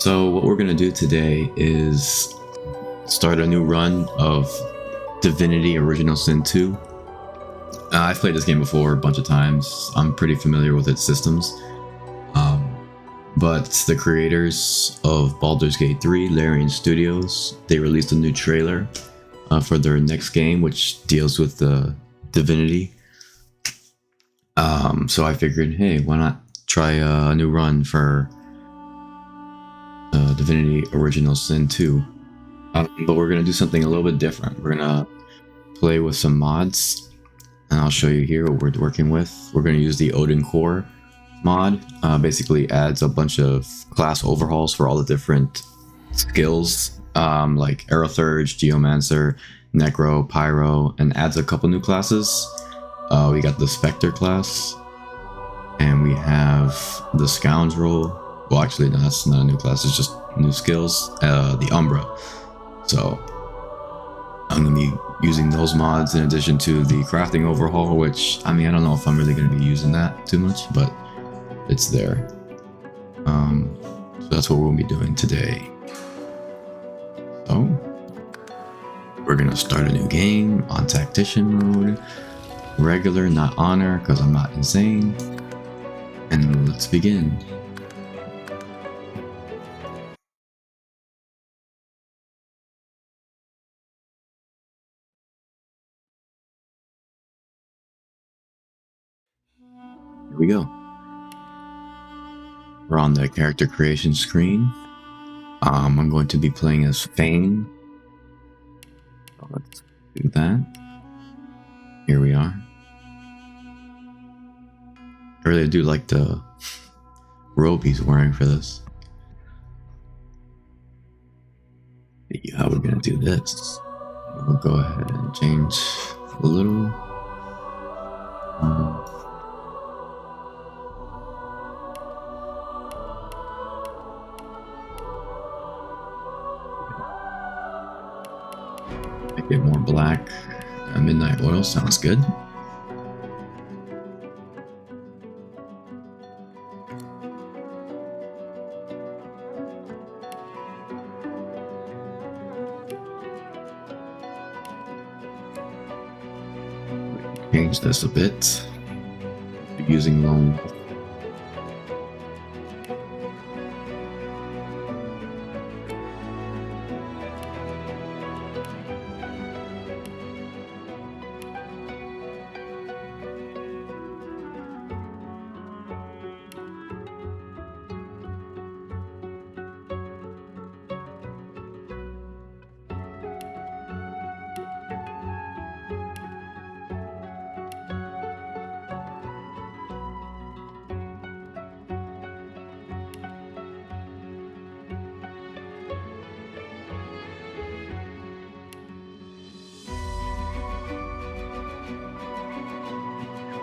So what we're gonna do today is start a new run of Divinity Original Sin 2. I've played this game before a bunch of times. I'm pretty familiar with its systems. But the creators of Baldur's Gate 3, Larian Studios, they released a new trailer for their next game, which deals with the Divinity. So I figured, hey, why not try a new run for Divinity Original Sin 2. But we're going to do something a little bit different. We're going to play with some mods, and I'll show you here what we're working with. We're going to use the Odin Core mod. Basically adds a bunch of class overhauls for all the different skills, like Aerothurge, Geomancer, Necro, Pyro, and adds a couple new classes. We got the Spectre class, and we have the Scoundrel. Well, actually, no, that's not a new class, it's just new skills. The Umbra. So I'm going to be using those mods in addition to the crafting overhaul, which, I mean, I don't know if I'm really going to be using that too much, but it's there. So that's what we'll be doing today. So we're going to start a new game on tactician mode. Regular, not honor, because I'm not insane. And let's begin. Here we go. We're on the character creation screen. I'm going to be playing as Fane. So let's do that. Here we are. I really do like the robe he's wearing for this. How we're gonna do this? We'll go ahead and change a little. Make it more black. Midnight oil sounds good. Change this a bit. Using lone wolf.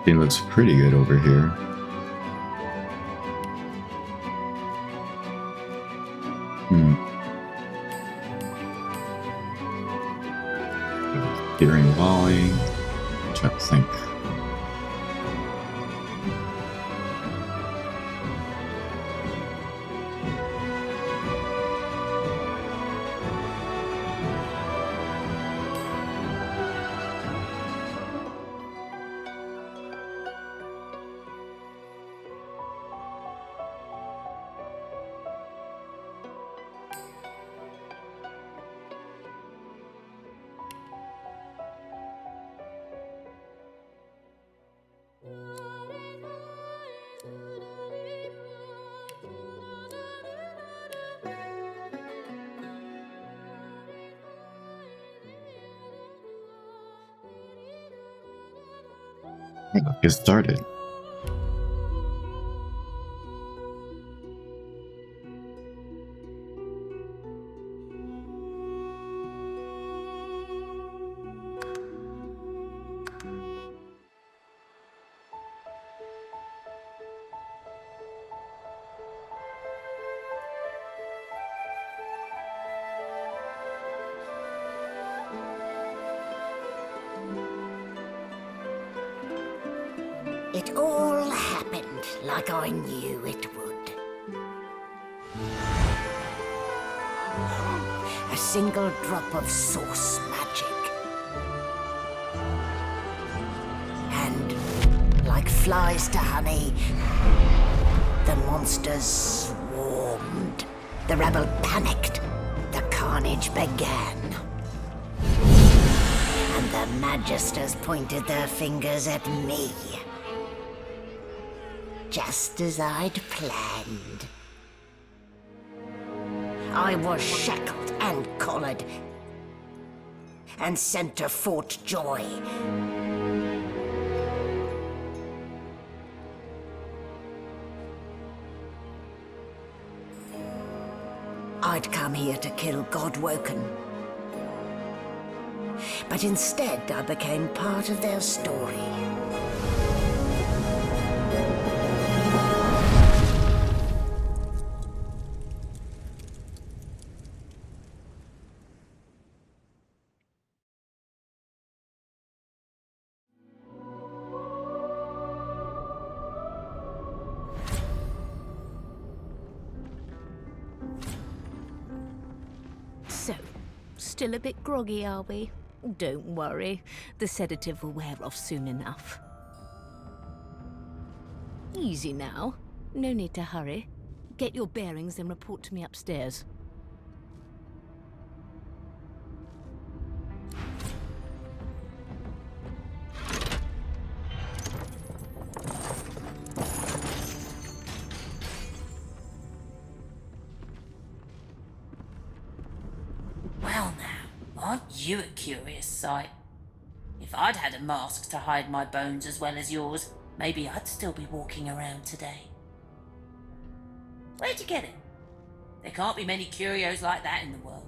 It looks pretty good over here. Steering volley. I'm trying to think. Let's get started. It all happened like I knew it would. single drop of source magic. And, like flies to honey, the monsters swarmed. The rebel panicked. The carnage began. And the Magisters pointed their fingers at me. Just as I'd planned. I was shackled and collared, and sent to Fort Joy. I'd come here to kill Godwoken. But instead, I became part of their story. So, still a bit groggy, are we? Don't worry, the sedative will wear off soon enough. Easy now. No need to hurry. Get your bearings and report to me upstairs. Well now, aren't you a curious sight? If I'd had a mask to hide my bones as well as yours, maybe I'd still be walking around today. Where'd you get it? There can't be many curios like that in the world.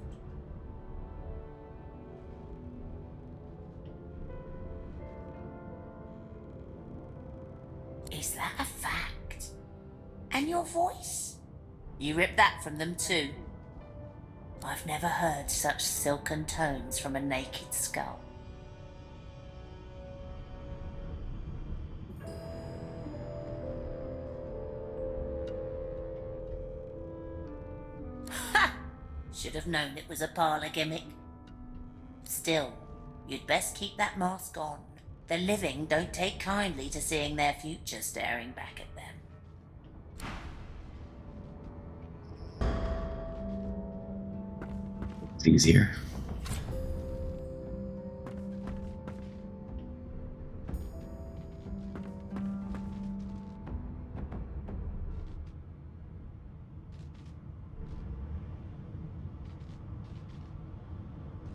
Is that a fact? And your voice? You ripped that from them too. I've never heard such silken tones from a naked skull. Ha! Should have known it was a parlour gimmick. Still, you'd best keep that mask on. The living don't take kindly to seeing their future staring back at them. It's easier.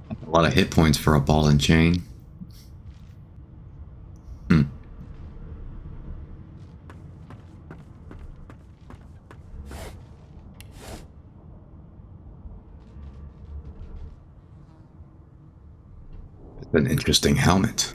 A lot of hit points for a ball and chain. It's an interesting helmet.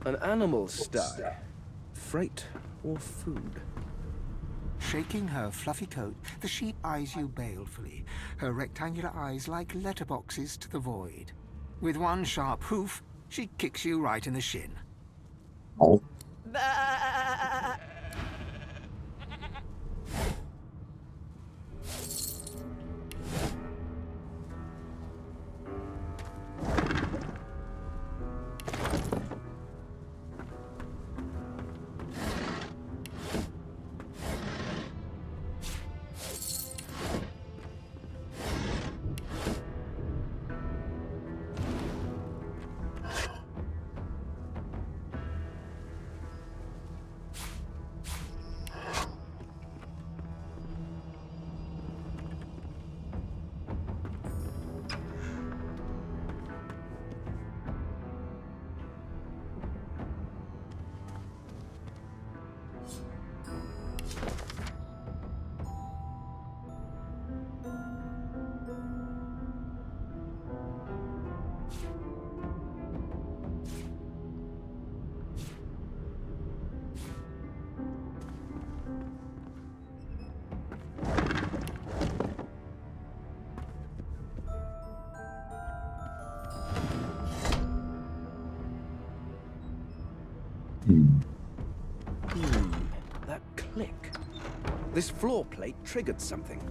An animal sty. Freight or food? Shaking her fluffy coat, the sheep eyes you balefully, her rectangular eyes like letterboxes to the void. With one sharp hoof, she kicks you right in the shin. Oh. That click. This floor plate triggered something.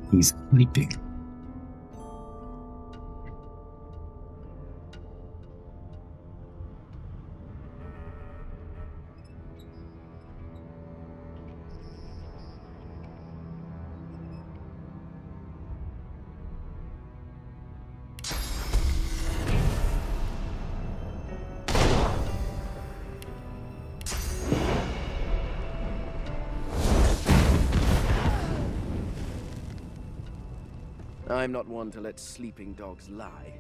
He's sleeping. I'm not one to let sleeping dogs lie.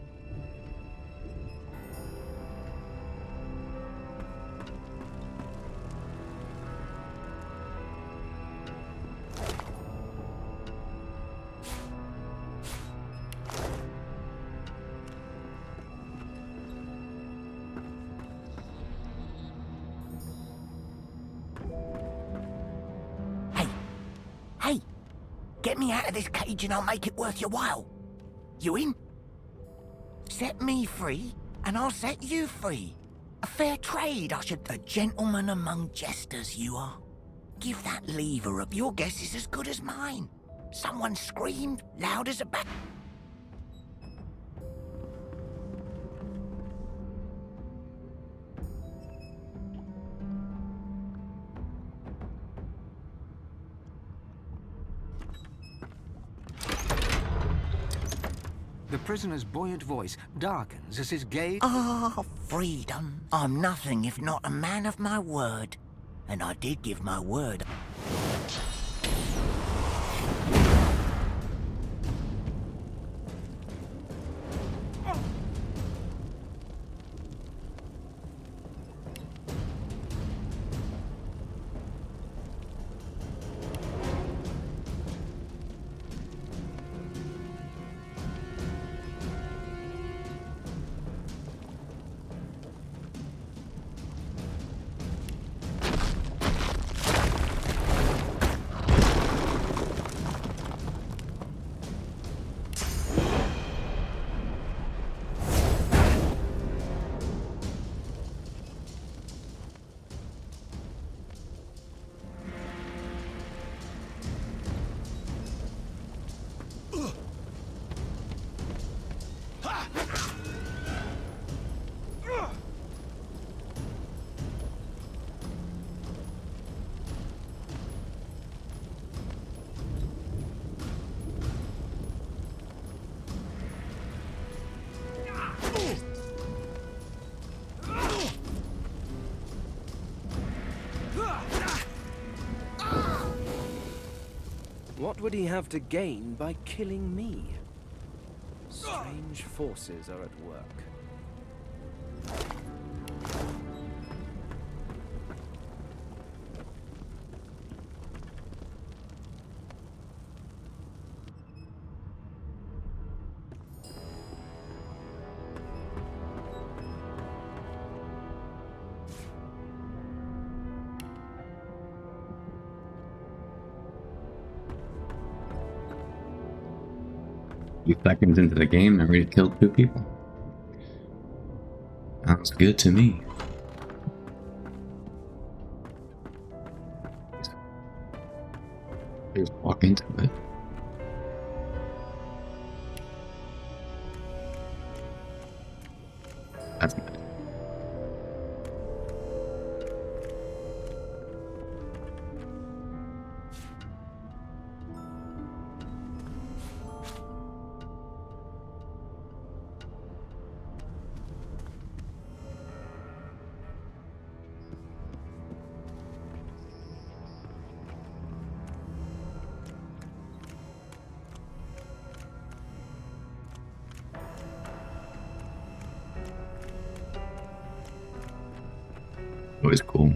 Hey! Get me out of this cage and I'll make it worth your while. You in? Set me free, and I'll set you free. A fair trade, I should... A gentleman among jesters, you are. Give that lever up. Your guess is as good as mine. Someone screamed loud as a bat. The prisoner's buoyant voice darkens as his gaze... Ah, freedom. I'm nothing if not a man of my word. And I did give my word. What would he have to gain by killing me? Strange forces are at work. Few seconds into the game, I already killed 2 people. Sounds good to me. Just walk into it. That's nice. Always cool.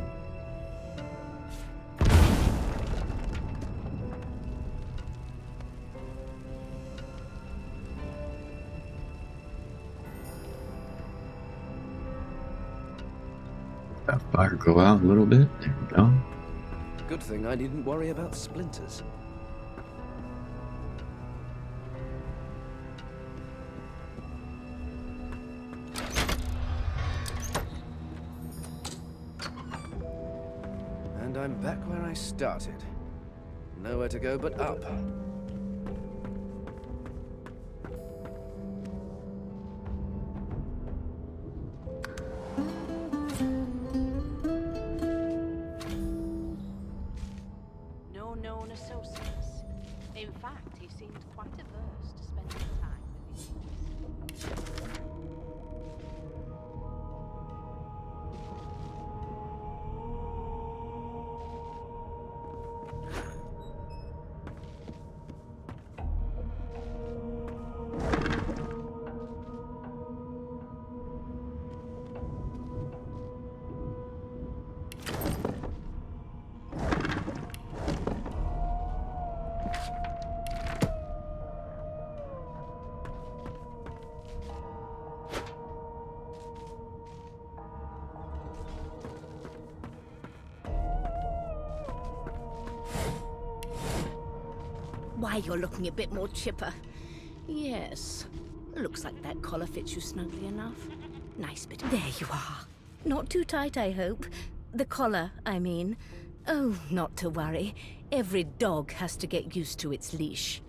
That fire go out a little bit. There we go. Good thing I needn't worry about splinters. And I'm back where I started. Nowhere to go but up. No known associates. In fact, he seemed quite averse to spending time with his boys. Why, you're looking a bit more chipper. Yes. Looks like that collar fits you snugly enough. Nice bit. There you are. Not too tight, I hope. The collar, I mean. Oh, not to worry. Every dog has to get used to its leash.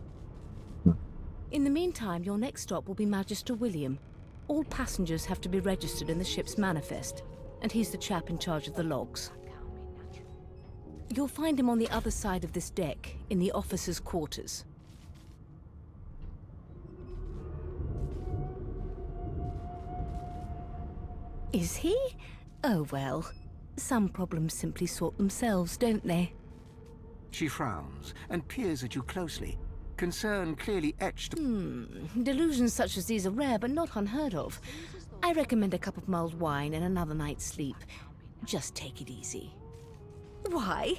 In the meantime, your next stop will be Magister William. All passengers have to be registered in the ship's manifest, and he's the chap in charge of the logs. You'll find him on the other side of this deck, in the officers' quarters. Is he? Oh well. Some problems simply sort themselves, don't they? She frowns and peers at you closely, concern clearly etched. Delusions such as these are rare, but not unheard of. I recommend a cup of mulled wine and another night's sleep. Just take it easy. Why?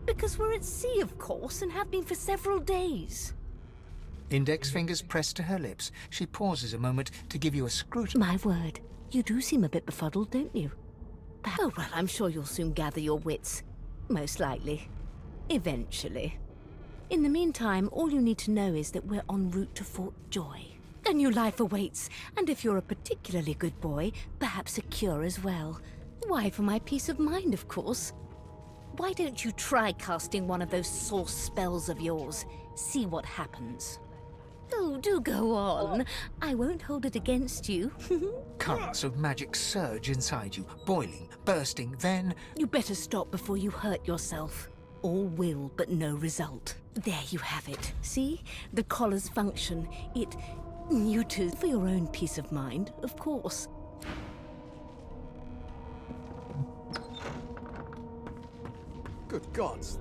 Because we're at sea, of course, and have been for several days. Index fingers pressed to her lips, she pauses a moment to give you a scrutiny. My word, you do seem a bit befuddled, don't you? Oh, well, I'm sure you'll soon gather your wits. Most likely. Eventually. In the meantime, all you need to know is that we're en route to Fort Joy. A new life awaits, and if you're a particularly good boy, perhaps a cure as well. Why, for my peace of mind, of course. Why don't you try casting one of those source spells of yours? See what happens. Oh, do go on. I won't hold it against you. Currents of magic surge inside you, boiling, bursting, then... You better stop before you hurt yourself. All will, but no result. There you have it. See? The collar's function. It neuters for your own peace of mind, of course. Good gods,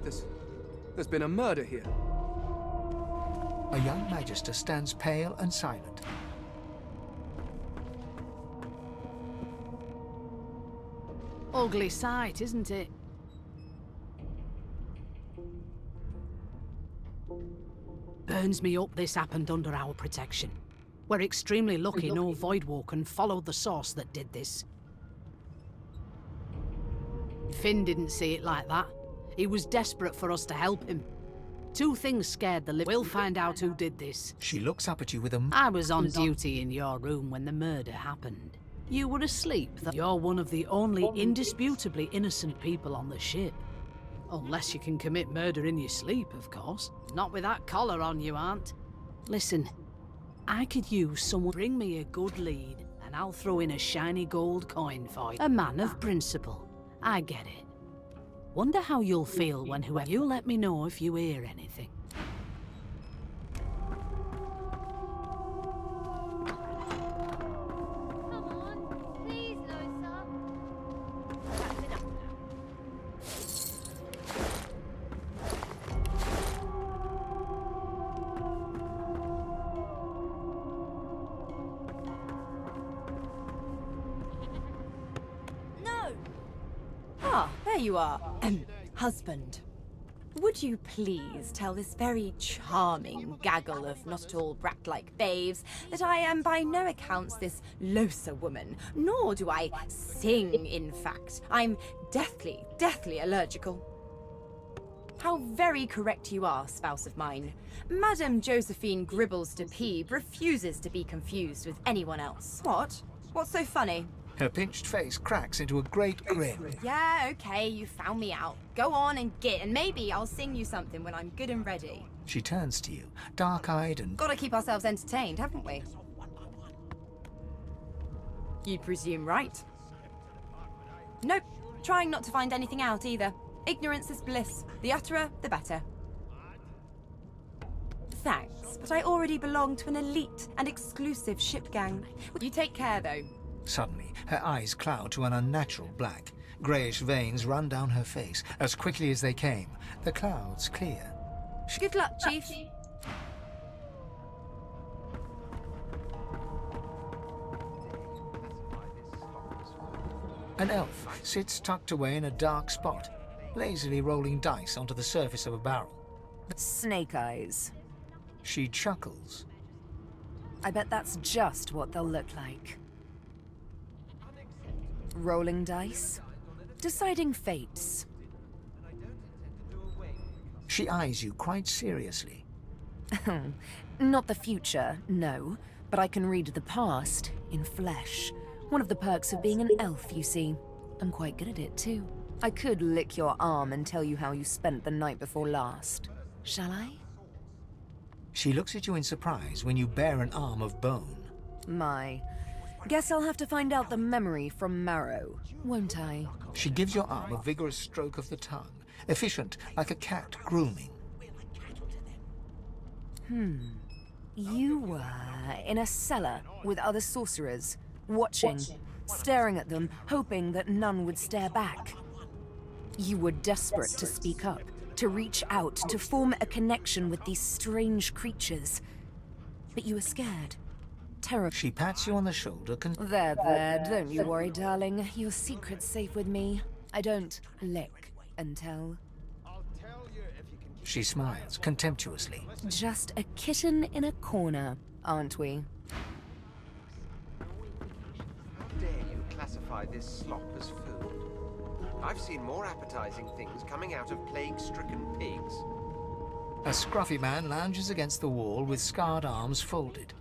there's been a murder here. A young magister stands pale and silent. Ugly sight, isn't it? Burns me up this happened under our protection. We're extremely lucky no Voidwalker followed the source that did this. Finn didn't see it like that. He was desperate for us to help him. Two things scared the We'll find out who did this. She looks up at you with a... I was on duty in your room when the murder happened. You were asleep. You're one of the only indisputably innocent people on the ship. Unless you can commit murder in your sleep, of course. Not with that collar on, you aren't. Listen, I could use someone to bring me a good lead, and I'll throw in a shiny gold coin for you. A man of principle. I get it. Wonder how you'll feel when whoever... You let me know if you hear anything. Come on, please, Loisa. That's enough now. No! there you are. Husband. Would you please tell this very charming gaggle of not-at-all brat-like babes that I am by no accounts this Losa woman, nor do I sing, in fact. I'm deathly, deathly allergical. How very correct you are, spouse of mine. Madame Josephine Gribbles de Peeb refuses to be confused with anyone else. What? What's so funny? Her pinched face cracks into a great grin. Yeah, okay, you found me out. Go on and git, and maybe I'll sing you something when I'm good and ready. She turns to you, dark-eyed and... Gotta keep ourselves entertained, haven't we? You presume right. Nope, trying not to find anything out either. Ignorance is bliss. The utterer, the better. Thanks, but I already belong to an elite and exclusive ship gang. You take care, though. Suddenly, her eyes cloud to an unnatural black. Greyish veins run down her face. As quickly as they came, the clouds clear. Good luck, Chief. An elf sits tucked away in a dark spot, lazily rolling dice onto the surface of a barrel. Snake eyes. She chuckles. I bet that's just what they'll look like. Rolling dice. Deciding fates. She eyes you quite seriously. Not the future, no. But I can read the past in flesh. One of the perks of being an elf, you see. I'm quite good at it, too. I could lick your arm and tell you how you spent the night before last. Shall I? She looks at you in surprise when you bare an arm of bone. My. Guess I'll have to find out the memory from Marrow, won't I? She gives your arm a vigorous stroke of the tongue, efficient like a cat grooming. You were in a cellar with other sorcerers, watching, staring at them, hoping that none would stare back. You were desperate to speak up, to reach out, to form a connection with these strange creatures. But you were scared. Terrible. She pats you on the shoulder. There, don't you worry, darling. Your secret's safe with me. I don't lick and tell. She smiles contemptuously. Just a kitten in a corner, aren't we? How dare you classify this slop as food? I've seen more appetizing things coming out of plague-stricken pigs. A scruffy man lounges against the wall with scarred arms folded.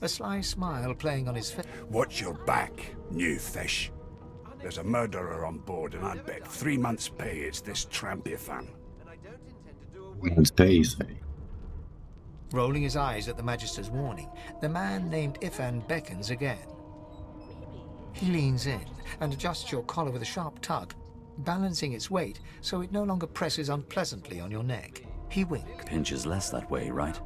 A sly smile playing on his face. Watch your back, new fish. There's a murderer on board, and I'd bet 3 months' pay it's this trampy fan. Let's pay, you say. Rolling his eyes at the Magister's warning, the man named Ifan beckons again. He leans in and adjusts your collar with a sharp tug, balancing its weight so it no longer presses unpleasantly on your neck. He winks. Pinches less that way, right?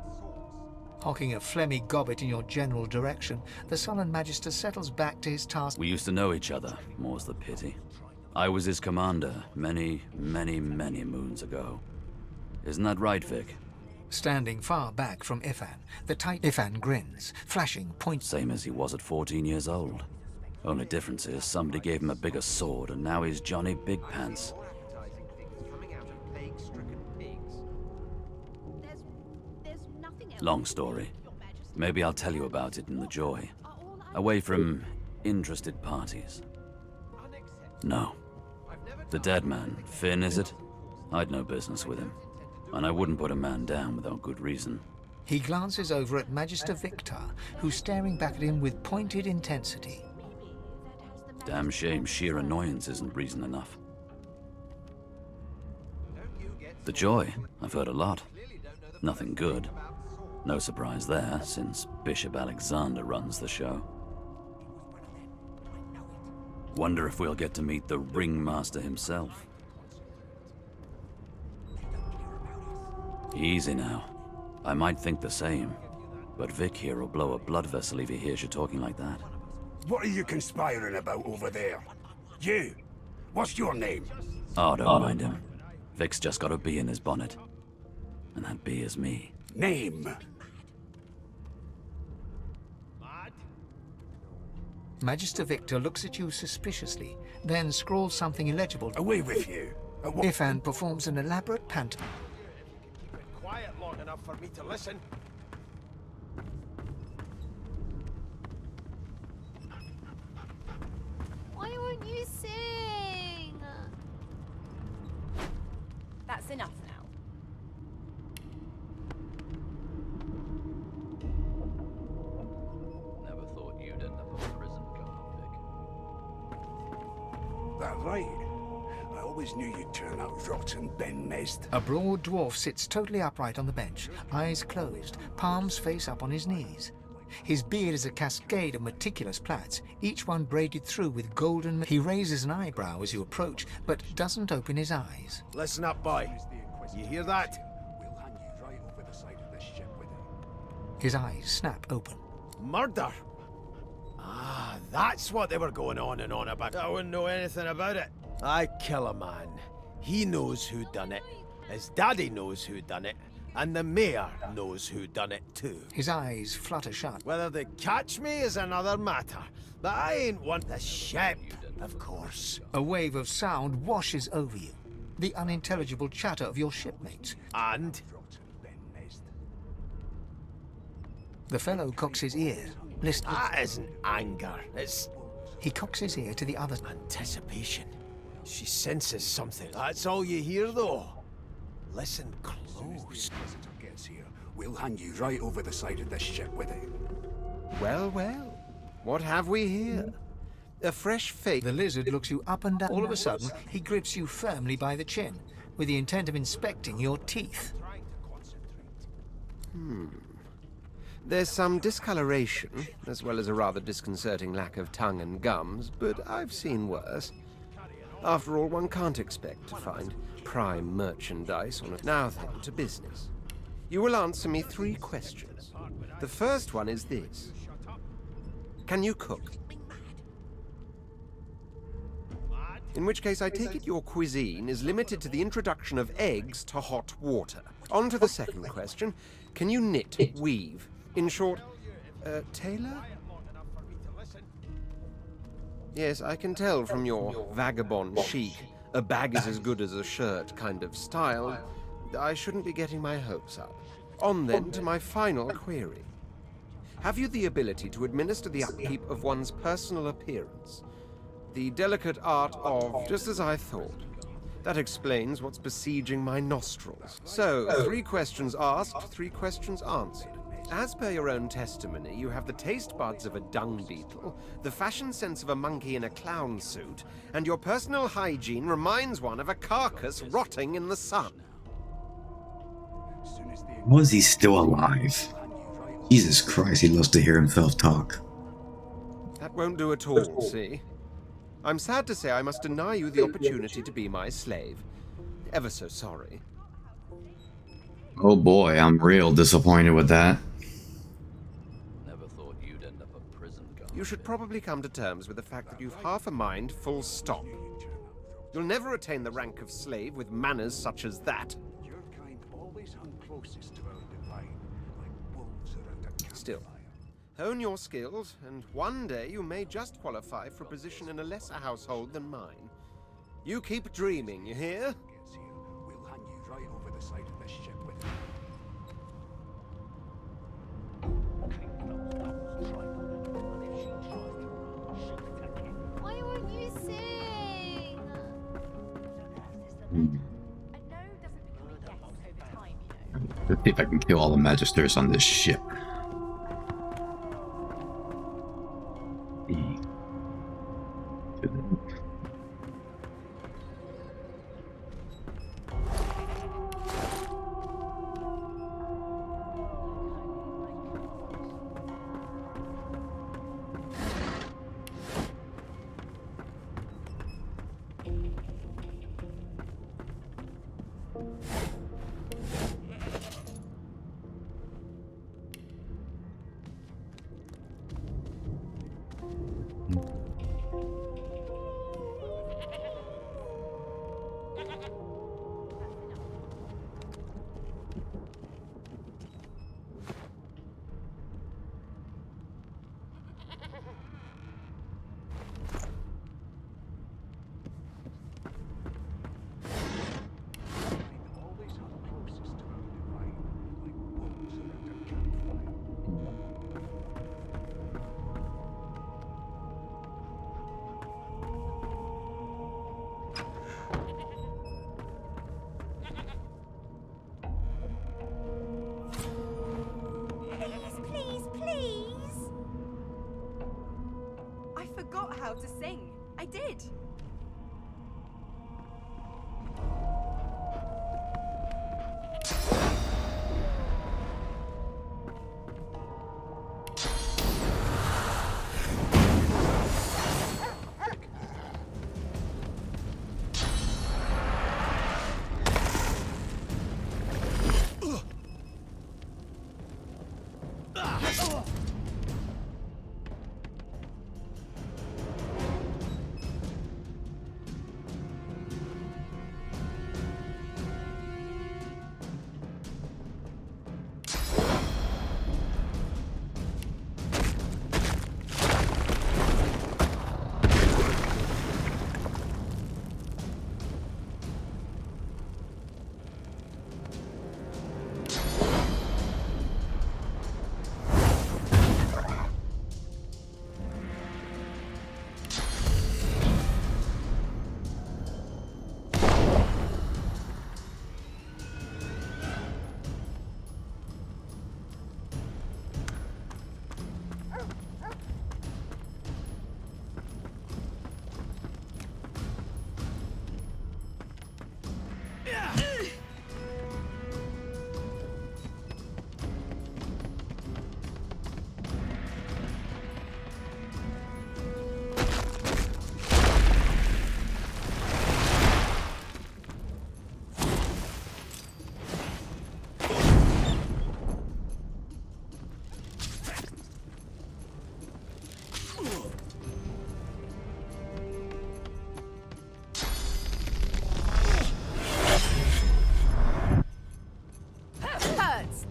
Hocking a phlegmy gobbet in your general direction, the sullen Magister settles back to his task. We used to know each other, more's the pity. I was his commander many, many, many moons ago. Isn't that right, Vic? Standing far back from Ifan, the tight Ifan grins, flashing points. Same as he was at 14 years old. Only difference is somebody gave him a bigger sword, and now he's Johnny Big Pants. Long story. Maybe I'll tell you about it in the Joy. Away from interested parties. No. The dead man, Finn, is it? I'd no business with him. And I wouldn't put a man down without good reason. He glances over at Magister Victor, who's staring back at him with pointed intensity. Damn shame sheer annoyance isn't reason enough. The Joy, I've heard a lot. Nothing good. No surprise there, since Bishop Alexander runs the show. Wonder if we'll get to meet the ringmaster himself. Easy now. I might think the same, but Vic here will blow a blood vessel if he hears you talking like that. What are you conspiring about over there? You! What's your name? Oh, don't mind him. Vic's just got a bee in his bonnet. And that bee is me. Name? Magister Victor looks at you suspiciously, then scrawls something illegible. Away with you. Ifan performs an elaborate pantomime. Keep it quiet long enough for me to listen. Why won't you sing? That's enough now. Never thought you'd end up a prison convict. That right? I always knew you'd turn out rotten, Ben Mest. A broad dwarf sits totally upright on the bench, eyes closed, palms face up on his knees. His beard is a cascade of meticulous plaits, each one braided through with golden... He raises an eyebrow as you approach, but doesn't open his eyes. Listen up, boy. You hear that? We'll hand you right over the side of this ship with it. His eyes snap open. Murder? Ah, that's what they were going on and on about. I wouldn't know anything about it. I kill a man. He knows who done it. His daddy knows who done it. And the mayor knows who done it too. His eyes flutter shut. Whether they catch me is another matter. But I ain't one... The ship, of course. A wave of sound washes over you. The unintelligible chatter of your shipmates. And? The fellow cocks his ear, listening. That isn't anger. It's... He cocks his ear to the other. Anticipation. She senses something. That's all you hear, though. Listen close. Visitor gets here, we'll hand you right over the side of this ship with it. Well, well. What have we here? A fresh face. The lizard looks you up and down. All of a sudden, he grips you firmly by the chin, with the intent of inspecting your teeth. There's some discoloration, as well as a rather disconcerting lack of tongue and gums, but I've seen worse. After all, one can't expect to find prime merchandise on it. Now then, to business. You will answer me 3 questions. The first one is this. Can you cook? In which case, I take it your cuisine is limited to the introduction of eggs to hot water. On to the second question. Can you knit, weave? In short, tailor? Yes, I can tell from your vagabond chic, a bag is as good as a shirt kind of style. I shouldn't be getting my hopes up. On then to my final query. Have you the ability to administer the upkeep of one's personal appearance? The delicate art of, just as I thought. That explains what's besieging my nostrils. So, 3 questions asked, 3 questions answered. As per your own testimony, you have the taste buds of a dung beetle, the fashion sense of a monkey in a clown suit, and your personal hygiene reminds one of a carcass rotting in the sun. Was he still alive? Jesus Christ, he loves to hear himself talk. That won't do at all, see? I'm sad to say I must deny you the opportunity to be my slave. Ever so sorry. Oh boy, I'm real disappointed with that. Never thought you'd end up a prison guard. You should probably come to terms with the fact that you've half a mind, full stop. You'll never attain the rank of slave with manners such as that. Your kind always hung closest to our divine, like wolves around a campfire. Still, hone your skills, and one day you may just qualify for a position in a lesser household than mine. You keep dreaming, you hear? Gets here, we'll hand you right over the side of this ship with it. Why won't you sing? Let's see if I can kill all the magisters on this ship. forgot how to sing. I did.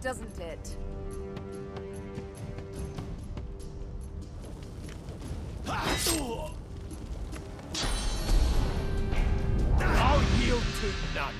Doesn't it? I'll yield to none.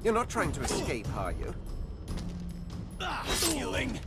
You're not trying to escape, are you? Healing.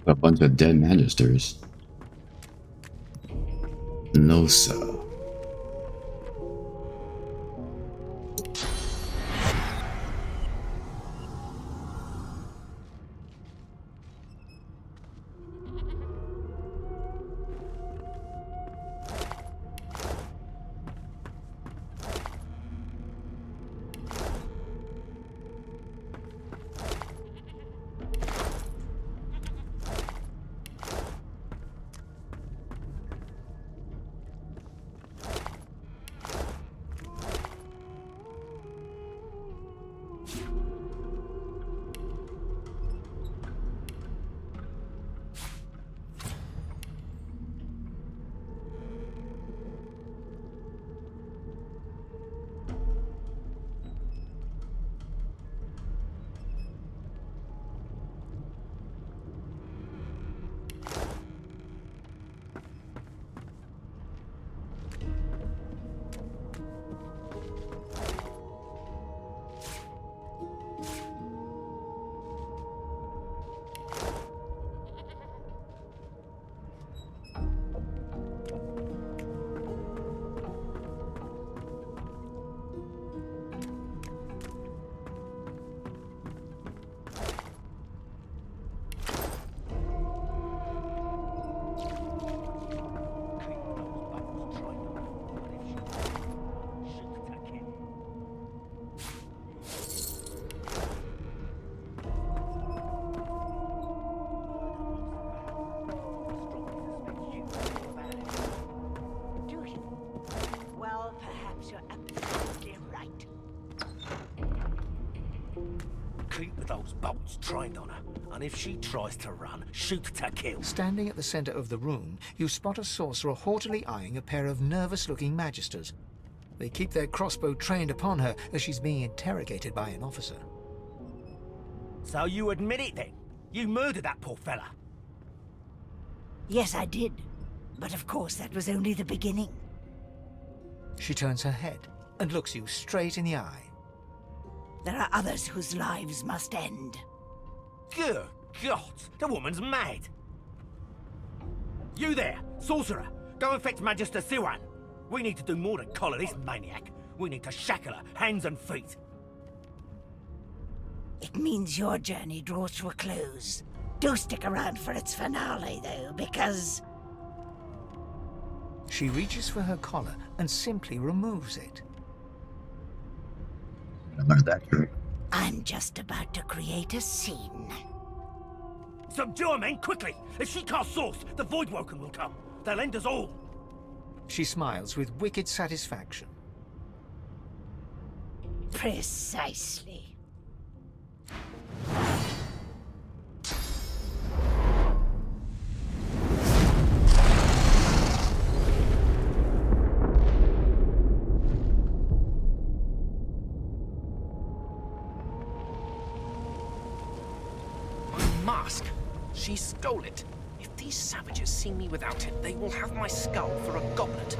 A bunch of dead magisters. No, sir. Well, perhaps you're absolutely right. Keep those bolts trained on her, and if she tries to run, shoot to kill. Standing at the center of the room, you spot a sorcerer haughtily eyeing a pair of nervous-looking magisters. They keep their crossbow trained upon her as she's being interrogated by an officer. So you admit it then? You murdered that poor fella? Yes, I did. But of course, that was only the beginning. She turns her head and looks you straight in the eye. There are others whose lives must end. Good God, the woman's mad. You there, sorcerer, go and fetch Magister Siwan. We need to do more than collar this maniac. We need to shackle her, hands and feet. It means your journey draws to a close. Do stick around for its finale, though, because... She reaches for her collar and simply removes it. I learned that trick. I'm just about to create a scene. Subdue her, men, quickly! If she casts Source, the Voidwoken will come. They'll end us all. She smiles with wicked satisfaction. Precisely. Mask! She stole it. If these savages see me without it, they will have my skull for a goblet.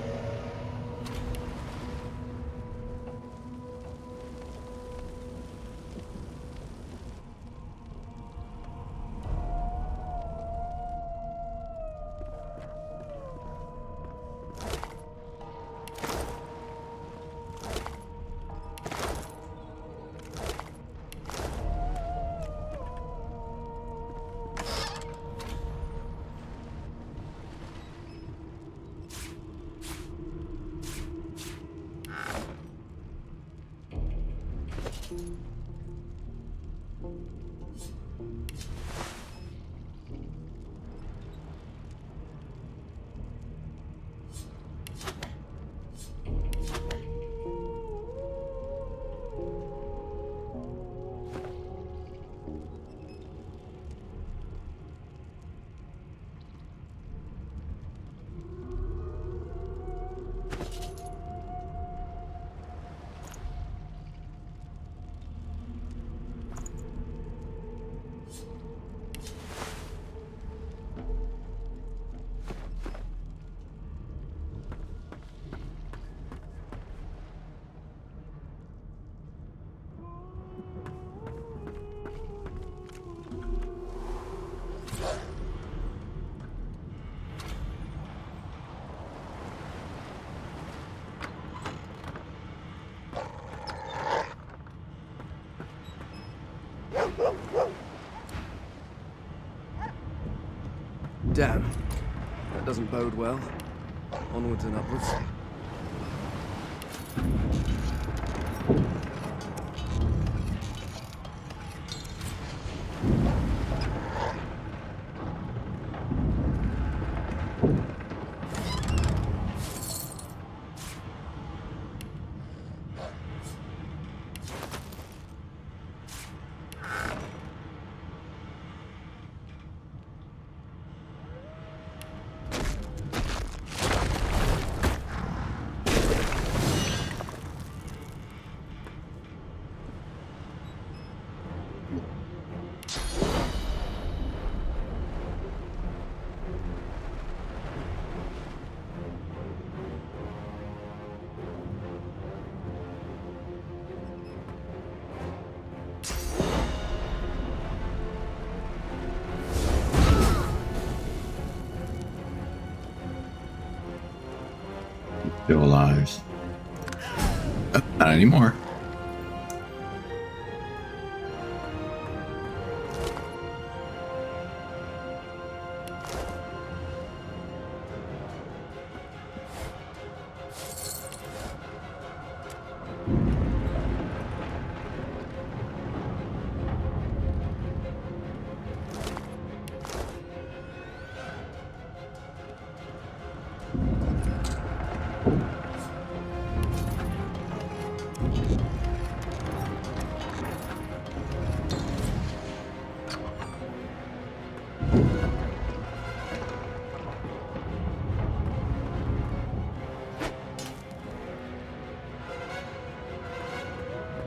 Damn. That doesn't bode well. Onwards and upwards. Still alive. Not anymore.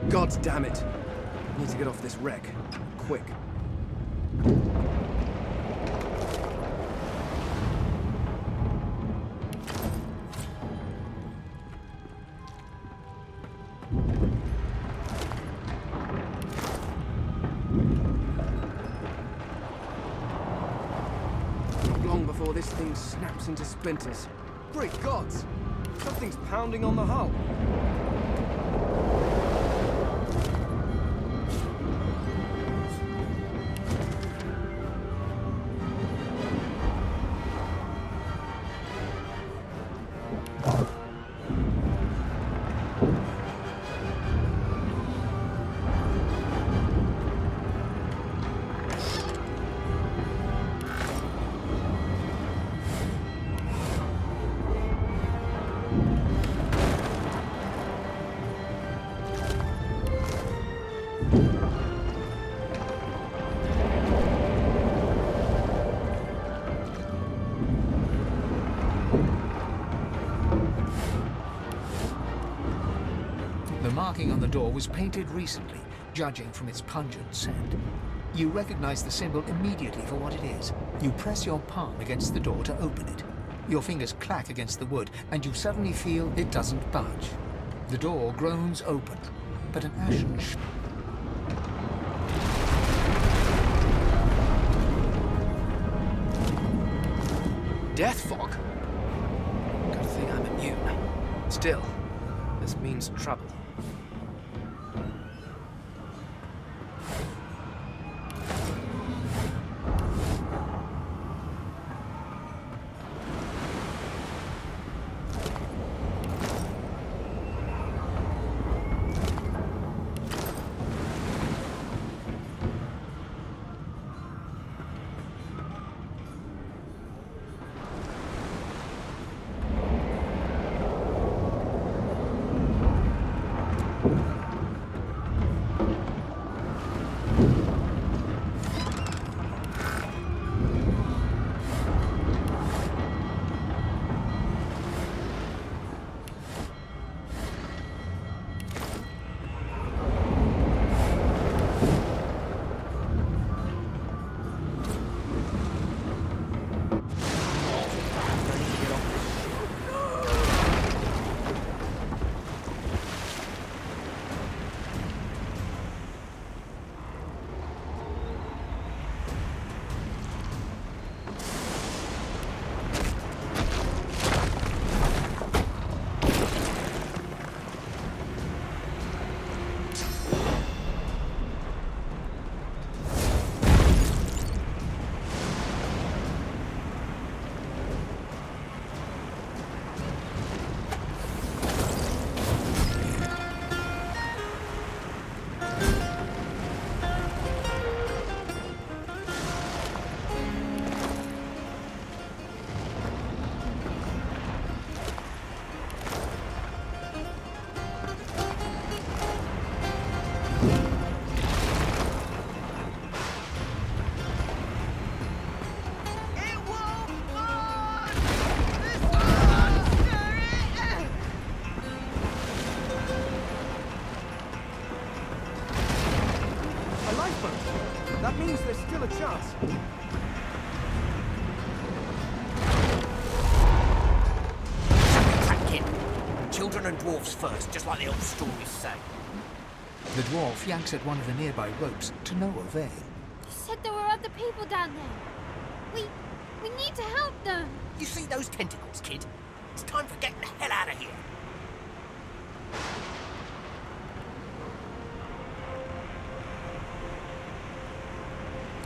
God damn it! I need to get off this wreck. Quick. Not long before this thing snaps into splinters. Great gods! Something's pounding on the hull. The marking on the door was painted recently, judging from its pungent scent. You recognize the symbol immediately for what it is. You press your palm against the door to open it. Your fingers clack against the wood, and you suddenly feel it doesn't budge. The door groans open, but an ashen Death fog? Good thing I'm immune. Still, this means trouble. Kid. Children and dwarfs first, just like the old stories say. The dwarf yanks at one of the nearby ropes to no avail. You said there were other people down there. We need to help them. You see those tentacles, kid? It's time for getting the hell out of here.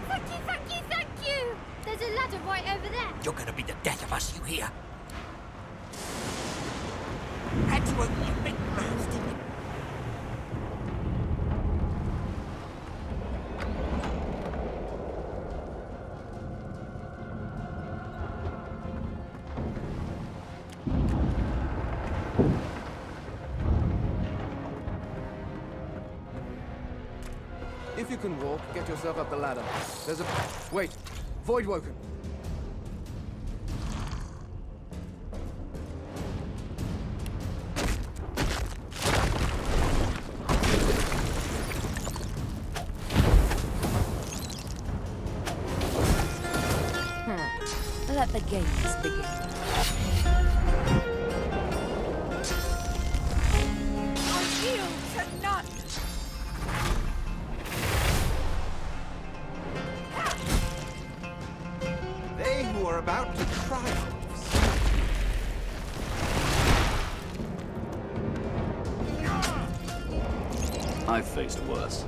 Thank you, thank you, thank you! There's a ladder right over there. You're gonna be the death of us, you hear? Had to open your big mouth, didn't you? If you can walk, get yourself up the ladder. There's a... Wait! Voidwoken! Let the games begin. I yield to none! They who are about to triumph. I've faced worse.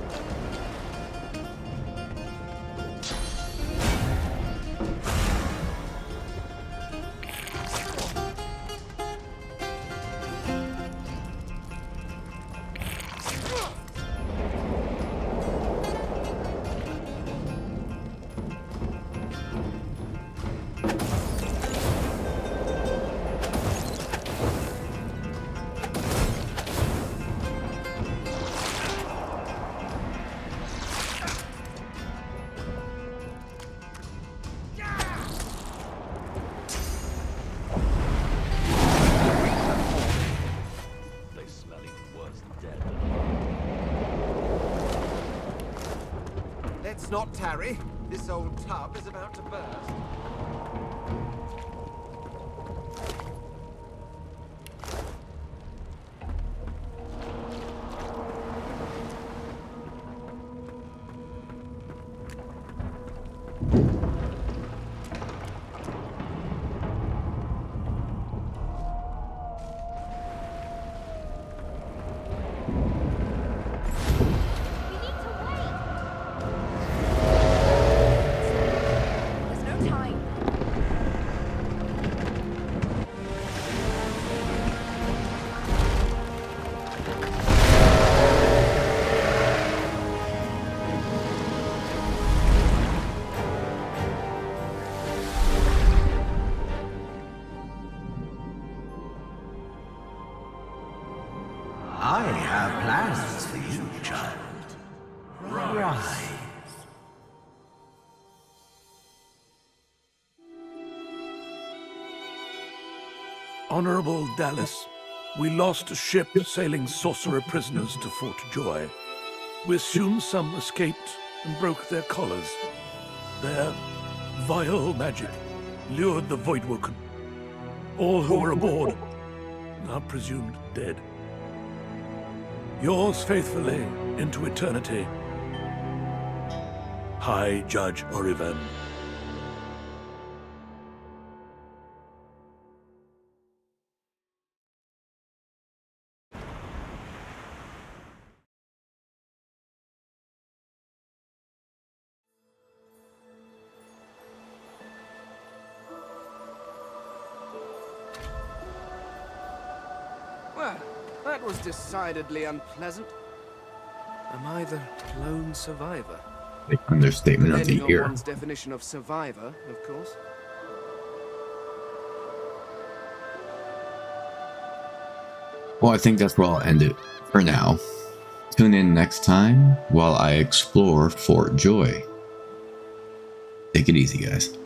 Let's not tarry. This old tub is about to burst. I have plans for you, child. Rise. Honorable Dallas, we lost a ship sailing sorcerer prisoners to Fort Joy. We assume some escaped and broke their collars. Their vile magic lured the Voidwoken. All who were aboard are presumed dead. Yours faithfully into eternity, High Judge Oriven. Well, that was decidedly unpleasant. Am I the lone survivor? The understatement of the Depending on year. one's definition of survivor, of course. Well, I think that's where I'll end it for now. Tune in next time while I explore Fort Joy. Take it easy, guys.